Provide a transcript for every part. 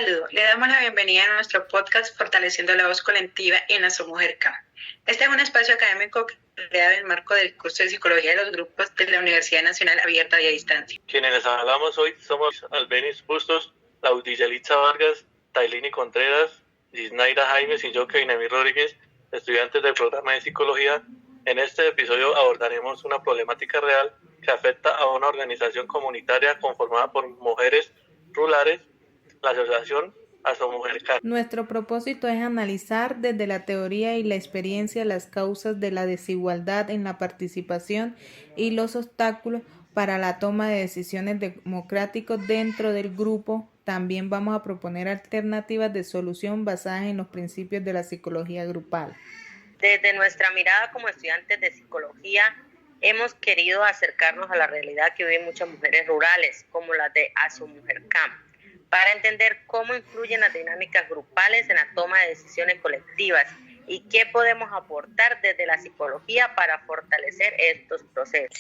saludo. Le damos la bienvenida a nuestro podcast Fortaleciendo la Voz Colectiva en Asomujer CAM. Este es un espacio académico creado en el marco del curso de Psicología de los Grupos de la Universidad Nacional Abierta y a Distancia. Quienes les hablamos hoy somos Albenis Bustos, Laudis Yalitza Vargas, Tailini Contreras, Gisnaira Jaimes y yo, Keinemi Rodríguez, estudiantes del programa de Psicología. En este episodio abordaremos una problemática real que afecta a una organización comunitaria conformada por mujeres rurales, la asociación Asomujer CAM. Nuestro propósito es analizar desde la teoría y la experiencia las causas de la desigualdad en la participación y los obstáculos para la toma de decisiones democráticas dentro del grupo. También vamos a proponer alternativas de solución basadas en los principios de la psicología grupal. Desde nuestra mirada como estudiantes de psicología, hemos querido acercarnos a la realidad que viven muchas mujeres rurales, como las de Asomujer CAM, para entender cómo influyen las dinámicas grupales en la toma de decisiones colectivas y qué podemos aportar desde la psicología para fortalecer estos procesos.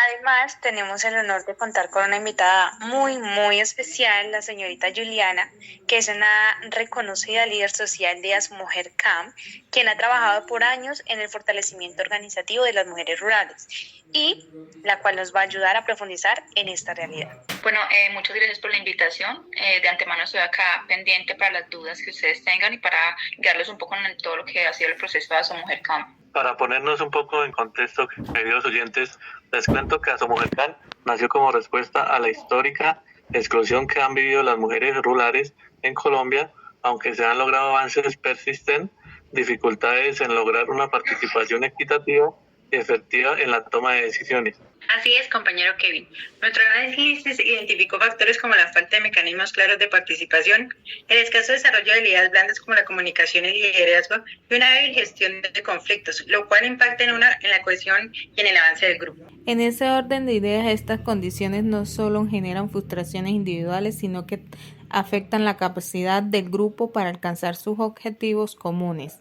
Además, tenemos el honor de contar con una invitada muy especial, la señorita Juliana, que es una reconocida líder social de Asomujer CAM, quien ha trabajado por años en el fortalecimiento organizativo de las mujeres rurales y la cual nos va a ayudar a profundizar en esta realidad. Bueno, muchas gracias por la invitación. De antemano estoy acá pendiente para las dudas que ustedes tengan y para guiarlos un poco en todo lo que ha sido el proceso de Asomujer CAM. Para ponernos un poco en contexto, queridos oyentes, les cuento que Asomujer CAM nació como respuesta a la histórica exclusión que han vivido las mujeres rurales en Colombia, aunque se han logrado avances persisten dificultades en lograr una participación equitativa y efectiva en la toma de decisiones. Así es, compañero Kevin. Nuestro análisis identificó factores como la falta de mecanismos claros de participación, el escaso desarrollo de habilidades blandas como la comunicación y liderazgo y una débil gestión de conflictos, lo cual impacta en la cohesión y en el avance del grupo. En ese orden de ideas, estas condiciones no solo generan frustraciones individuales, sino que afectan la capacidad del grupo para alcanzar sus objetivos comunes.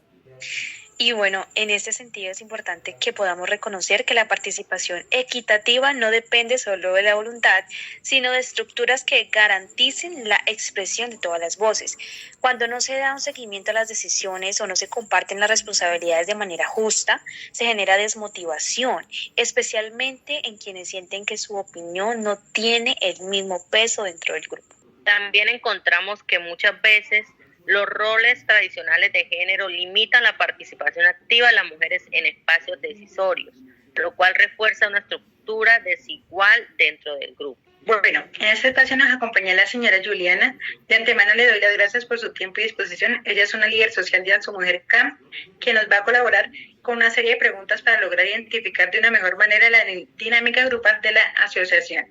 Y bueno, en este sentido es importante que podamos reconocer que la participación equitativa no depende solo de la voluntad, sino de estructuras que garanticen la expresión de todas las voces. Cuando no se da un seguimiento a las decisiones o no se comparten las responsabilidades de manera justa, se genera desmotivación, especialmente en quienes sienten que su opinión no tiene el mismo peso dentro del grupo. También encontramos que muchas veces los roles tradicionales de género limitan la participación activa de las mujeres en espacios decisorios, lo cual refuerza una estructura desigual dentro del grupo. Bueno, en este espacio nos acompaña la señora Juliana. De antemano le doy las gracias por su tiempo y disposición. Ella es una líder social de Asomujer CAM, que nos va a colaborar con una serie de preguntas para lograr identificar de una mejor manera la dinámica grupal de la asociación.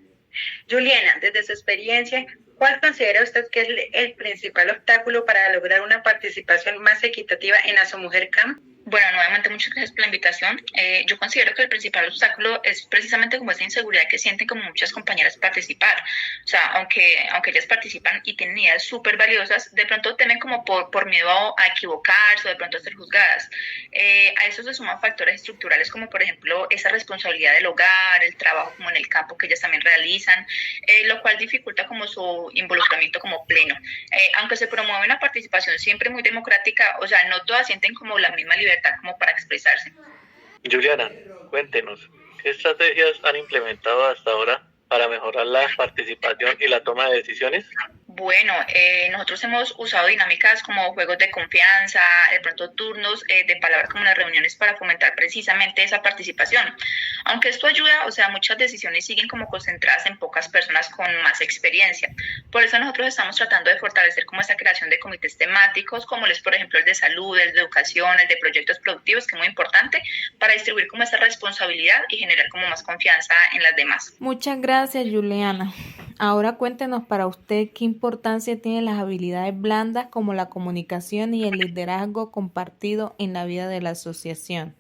Juliana, desde su experiencia, ¿cuál considera usted que es el principal obstáculo para lograr una participación más equitativa en Asomujer CAM? Bueno, nuevamente muchas gracias por la invitación. Yo considero que el principal obstáculo es precisamente como esa inseguridad que sienten como muchas compañeras participar. O sea, aunque ellas participan y tienen ideas súper valiosas, de pronto temen como por miedo a equivocarse o de pronto a ser juzgadas. A eso se suman factores estructurales como por ejemplo esa responsabilidad del hogar, el trabajo como en el campo que ellas también realizan, lo cual dificulta como su involucramiento como pleno. Aunque se promueve una participación siempre muy democrática, o sea, no todas sienten como la misma libertad como para expresarse. Juliana, cuéntenos, ¿qué estrategias han implementado hasta ahora para mejorar la participación y la toma de decisiones? Bueno, nosotros hemos usado dinámicas como juegos de confianza, de pronto turnos de palabras como en las reuniones para fomentar precisamente esa participación. Aunque esto ayuda, o sea, muchas decisiones siguen como concentradas en pocas personas con más experiencia. Por eso nosotros estamos tratando de fortalecer como esta creación de comités temáticos, como por ejemplo el de salud, el de educación, el de proyectos productivos, que es muy importante para distribuir como esa responsabilidad y generar como más confianza en las demás. Muchas gracias, Juliana. Ahora cuéntenos para usted qué importancia tienen las habilidades blandas como la comunicación y el liderazgo compartido en la vida de la asociación.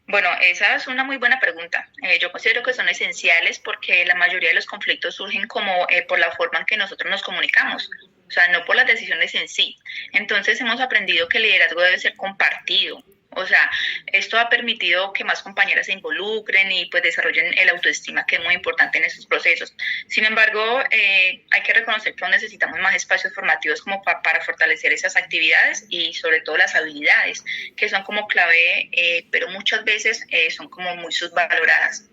Bueno, esa es una muy buena pregunta. Yo considero que son esenciales porque la mayoría de los conflictos surgen como por la forma en que nosotros nos comunicamos, o sea, no por las decisiones en sí. Entonces hemos aprendido que el liderazgo debe ser compartido, O sea, esto ha permitido que más compañeras se involucren y pues desarrollen el autoestima, que es muy importante en estos procesos. Sin embargo, hay que reconocer que aún necesitamos más espacios formativos como para fortalecer esas actividades y sobre todo las habilidades, que son como clave, pero muchas veces son como muy subvaloradas.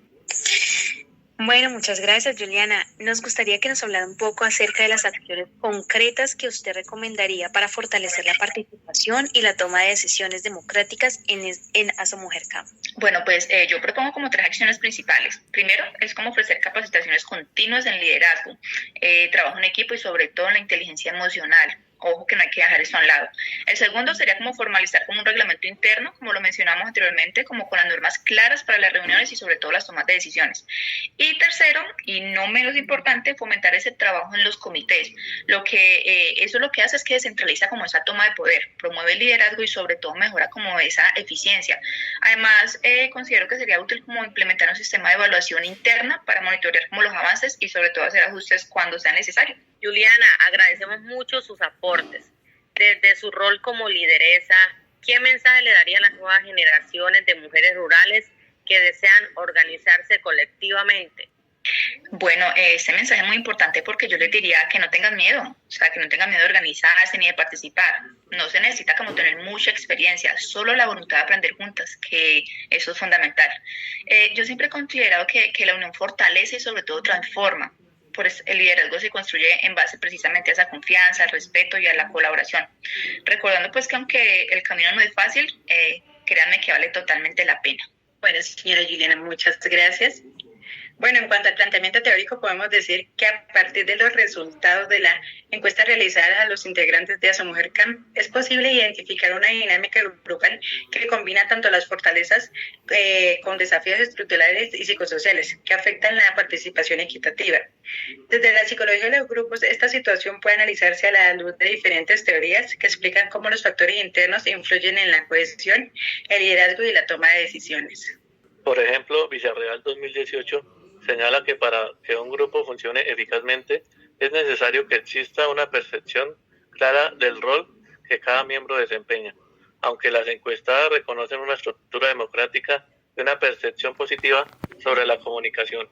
Bueno, muchas gracias, Juliana. Nos gustaría que nos hablara un poco acerca de las acciones concretas que usted recomendaría para fortalecer la participación y la toma de decisiones democráticas en Asomujer Camp. Bueno, pues yo propongo como 3 acciones principales. Primero, es como ofrecer capacitaciones continuas en liderazgo, trabajo en equipo y sobre todo en la inteligencia emocional. Ojo que no hay que dejar eso a un lado. El segundo sería como formalizar como un reglamento interno, como lo mencionamos anteriormente, como con las normas claras para las reuniones y sobre todo las tomas de decisiones. Y tercero, y no menos importante, fomentar ese trabajo en los comités. Eso lo que hace es que descentraliza como esa toma de poder, promueve el liderazgo y sobre todo mejora como esa eficiencia. Además, considero que sería útil como implementar un sistema de evaluación interna para monitorear como los avances y sobre todo hacer ajustes cuando sea necesario. Juliana, agradecemos mucho sus aportes. Desde su rol como lideresa, ¿qué mensaje le daría a las nuevas generaciones de mujeres rurales que desean organizarse colectivamente? Bueno, este mensaje es muy importante porque yo les diría que no tengan miedo, o sea, que no tengan miedo de organizarse ni de participar. No se necesita como tener mucha experiencia, solo la voluntad de aprender juntas, que eso es fundamental. Yo siempre he considerado que la unión fortalece y sobre todo transforma. Por eso el liderazgo se construye en base precisamente a esa confianza, al respeto y a la colaboración. Recordando pues que aunque el camino no es fácil, créanme que vale totalmente la pena. Bueno, señora Juliana, muchas gracias. Bueno, en cuanto al planteamiento teórico, podemos decir que a partir de los resultados de la encuesta realizada a los integrantes de Asomujer Camp, es posible identificar una dinámica grupal que combina tanto las fortalezas con desafíos estructurales y psicosociales que afectan la participación equitativa. Desde la psicología de los grupos, esta situación puede analizarse a la luz de diferentes teorías que explican cómo los factores internos influyen en la cohesión, el liderazgo y la toma de decisiones. Por ejemplo, Villarreal 2018 señala que para que un grupo funcione eficazmente es necesario que exista una percepción clara del rol que cada miembro desempeña. Aunque las encuestadas reconocen una estructura democrática y una percepción positiva sobre la comunicación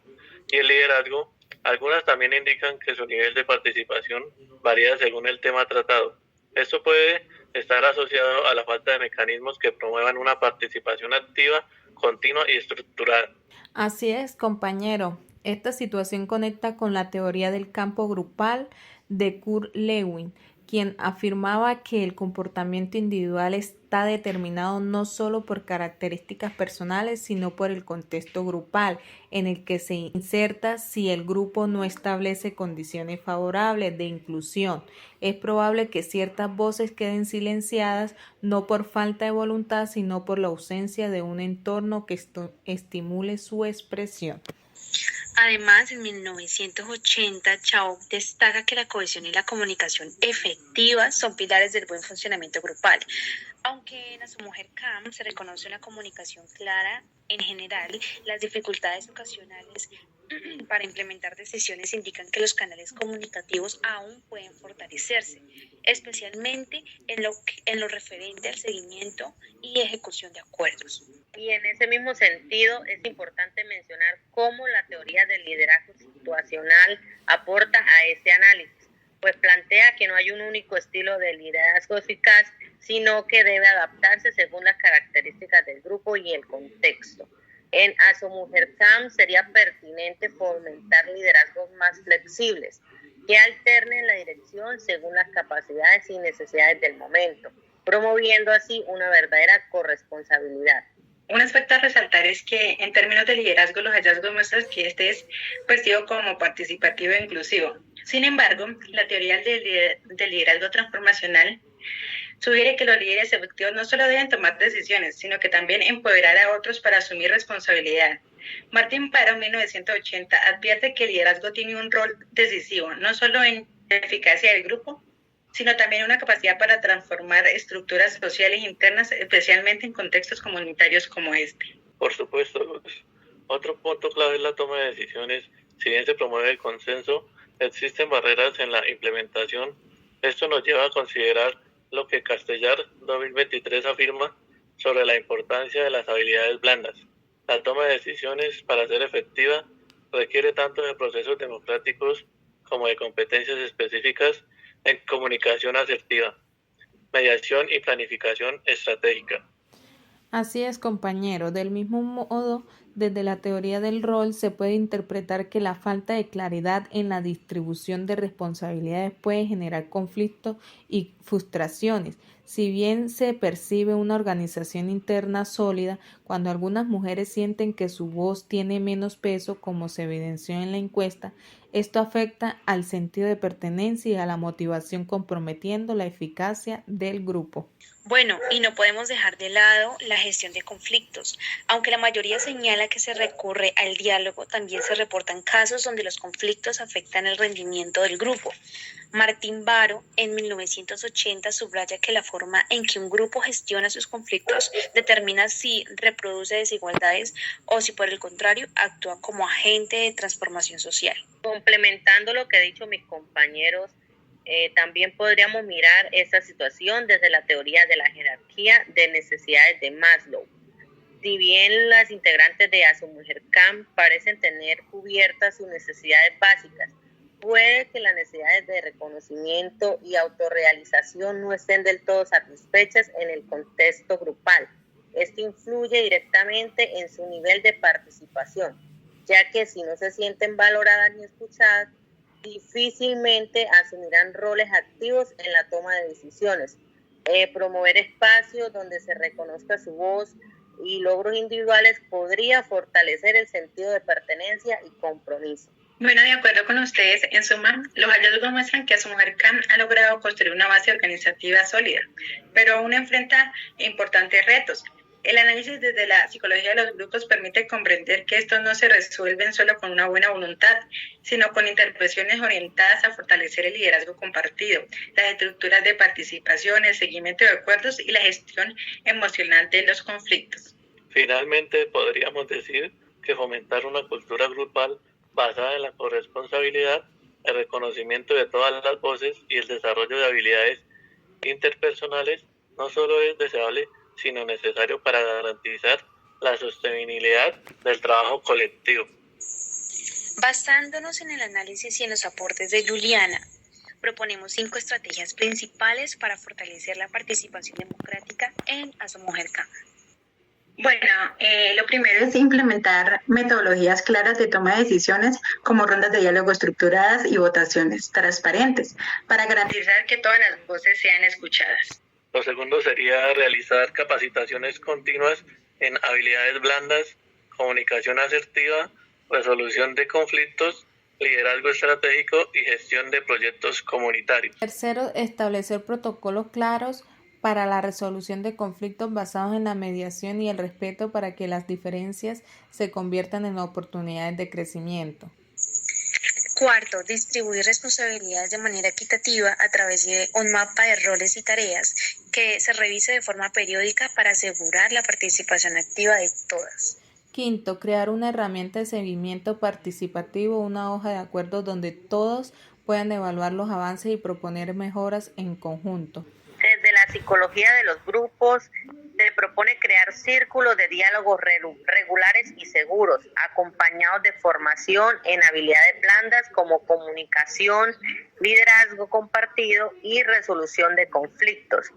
y el liderazgo, algunas también indican que su nivel de participación varía según el tema tratado. Esto puede estar asociado a la falta de mecanismos que promuevan una participación activa, continua y estructurada. Así es, compañero. Esta situación conecta con la teoría del campo grupal de Kurt Lewin, quien afirmaba que el comportamiento individual está determinado no solo por características personales, sino por el contexto grupal en el que se inserta. Si el grupo no establece condiciones favorables de inclusión, es probable que ciertas voces queden silenciadas, no por falta de voluntad, sino por la ausencia de un entorno que estimule su expresión. Además, en 1980, Chao destaca que la cohesión y la comunicación efectiva son pilares del buen funcionamiento grupal. Aunque en Asomujer Camp se reconoce una comunicación clara, en general, las dificultades ocasionales para implementar decisiones indican que los canales comunicativos aún pueden fortalecerse, especialmente en lo referente al seguimiento y ejecución de acuerdos. Y en ese mismo sentido es importante mencionar cómo la teoría del liderazgo situacional aporta a ese análisis, pues plantea que no hay un único estilo de liderazgo eficaz, sino que debe adaptarse según las características del grupo y el contexto. En Asomujer Camp sería pertinente fomentar liderazgos más flexibles, que alternen la dirección según las capacidades y necesidades del momento, promoviendo así una verdadera corresponsabilidad. Un aspecto a resaltar es que en términos de liderazgo los hallazgos muestran que este es percibido como participativo e inclusivo. Sin embargo, la teoría del liderazgo transformacional sugiere que los líderes efectivos no solo deben tomar decisiones, sino que también empoderar a otros para asumir responsabilidad. Martin Parra, en 1980, advierte que el liderazgo tiene un rol decisivo, no solo en la eficacia del grupo, sino también una capacidad para transformar estructuras sociales internas, especialmente en contextos comunitarios como este. Por supuesto, Luz. Otro punto clave es la toma de decisiones. Si bien se promueve el consenso, existen barreras en la implementación. Esto nos lleva a considerar lo que Castellar 2023 afirma, sobre la importancia de las habilidades blandas. La toma de decisiones, para ser efectiva, requiere tanto de procesos democráticos como de competencias específicas en comunicación asertiva, mediación y planificación estratégica. Así es, compañero. Del mismo modo, desde la teoría del rol se puede interpretar que la falta de claridad en la distribución de responsabilidades puede generar conflictos y frustraciones. Si bien se percibe una organización interna sólida, cuando algunas mujeres sienten que su voz tiene menos peso, como se evidenció en la encuesta, esto afecta al sentido de pertenencia y a la motivación, comprometiendo la eficacia del grupo. Bueno, y no podemos dejar de lado la gestión de conflictos. Aunque la mayoría señala que se recurre al diálogo, también se reportan casos donde los conflictos afectan el rendimiento del grupo. Martín Baro, en 1980, subraya que la forma en que un grupo gestiona sus conflictos determina si reproduce desigualdades o si, por el contrario, actúa como agente de transformación social. Complementando lo que han dicho mis compañeros, también podríamos mirar esta situación desde la teoría de la jerarquía de necesidades de Maslow. Si bien las integrantes de ASOMujerCam parecen tener cubiertas sus necesidades básicas, puede que las necesidades de reconocimiento y autorrealización no estén del todo satisfechas en el contexto grupal. Esto influye directamente en su nivel de participación, ya que si no se sienten valoradas ni escuchadas, difícilmente asumirán roles activos en la toma de decisiones. Promover espacios donde se reconozca su voz y logros individuales podría fortalecer el sentido de pertenencia y compromiso. Bueno, de acuerdo con ustedes, en suma, los hallazgos muestran que ASOMujerCam ha logrado construir una base organizativa sólida, pero aún enfrenta importantes retos. El análisis desde la psicología de los grupos permite comprender que estos no se resuelven solo con una buena voluntad, sino con intervenciones orientadas a fortalecer el liderazgo compartido, las estructuras de participación, el seguimiento de acuerdos y la gestión emocional de los conflictos. Finalmente, podríamos decir que fomentar una cultura grupal basada en la corresponsabilidad, el reconocimiento de todas las voces y el desarrollo de habilidades interpersonales no solo es deseable, sino necesario para garantizar la sostenibilidad del trabajo colectivo. Basándonos en el análisis y en los aportes de Juliana, proponemos 5 estrategias principales para fortalecer la participación democrática en ASOMujerCam. Bueno, lo primero es implementar metodologías claras de toma de decisiones como rondas de diálogo estructuradas y votaciones transparentes para garantizar que todas las voces sean escuchadas. Lo segundo sería realizar capacitaciones continuas en habilidades blandas, comunicación asertiva, resolución de conflictos, liderazgo estratégico y gestión de proyectos comunitarios. Tercero, establecer protocolos claros para la resolución de conflictos basados en la mediación y el respeto para que las diferencias se conviertan en oportunidades de crecimiento. Cuarto, distribuir responsabilidades de manera equitativa a través de un mapa de roles y tareas que se revise de forma periódica para asegurar la participación activa de todas. Quinto, crear una herramienta de seguimiento participativo, una hoja de acuerdo donde todos puedan evaluar los avances y proponer mejoras en conjunto. Desde la psicología de los grupos, se propone crear círculos de diálogos regulares y seguros, acompañados de formación en habilidades blandas como comunicación, liderazgo compartido y resolución de conflictos.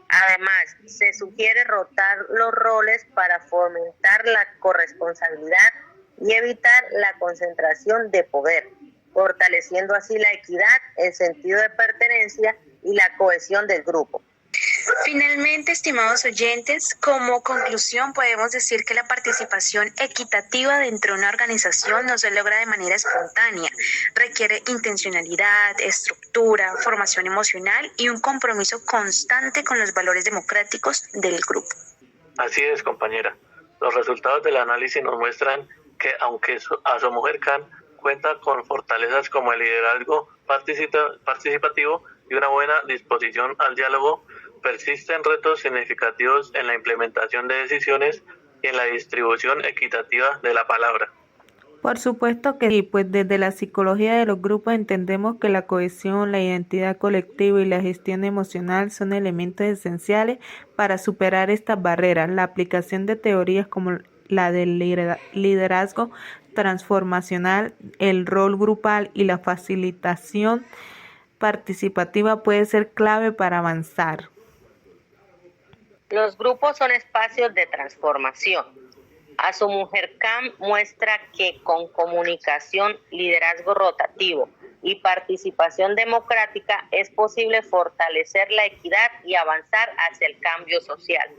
Además, se sugiere rotar los roles para fomentar la corresponsabilidad y evitar la concentración de poder, fortaleciendo así la equidad, el sentido de pertenencia y la cohesión del grupo. Finalmente, estimados oyentes, como conclusión podemos decir que la participación equitativa dentro de una organización no se logra de manera espontánea, requiere intencionalidad, estructura, formación emocional y un compromiso constante con los valores democráticos del grupo. Así es, compañera. Los resultados del análisis nos muestran que aunque ASOMujerCam cuenta con fortalezas como el liderazgo participativo y una buena disposición al diálogo, persisten retos significativos en la implementación de decisiones y en la distribución equitativa de la palabra. Por supuesto que sí, pues desde la psicología de los grupos entendemos que la cohesión, la identidad colectiva y la gestión emocional son elementos esenciales para superar estas barreras. La aplicación de teorías como la del liderazgo transformacional, el rol grupal y la facilitación participativa puede ser clave para avanzar. Los grupos son espacios de transformación. A su mujer CAM muestra que con comunicación, liderazgo rotativo y participación democrática es posible fortalecer la equidad y avanzar hacia el cambio social.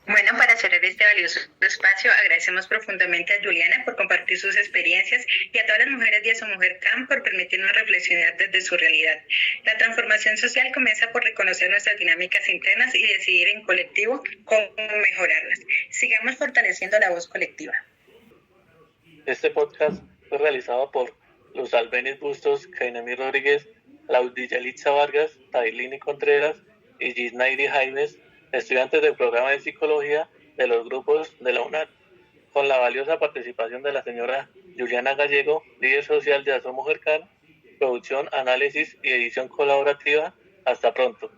Bueno, para cerrar este valioso espacio, agradecemos profundamente a Juliana por compartir sus experiencias y a todas las mujeres de Su Mujer CAM por permitirnos reflexionar desde su realidad. La transformación social comienza por reconocer nuestras dinámicas internas y decidir en colectivo cómo mejorarlas. Sigamos fortaleciendo la voz colectiva. Este podcast fue realizado por Luz Albeniz Bustos, Kainami Rodríguez, Laudilla Yalitza Vargas, Tailini Contreras y Gisnairi Jaimes, estudiantes del programa de psicología de los grupos de la UNAD, con la valiosa participación de la señora Juliana Gallego, líder social de Aso Mujer CAM, producción, análisis y edición colaborativa. Hasta pronto.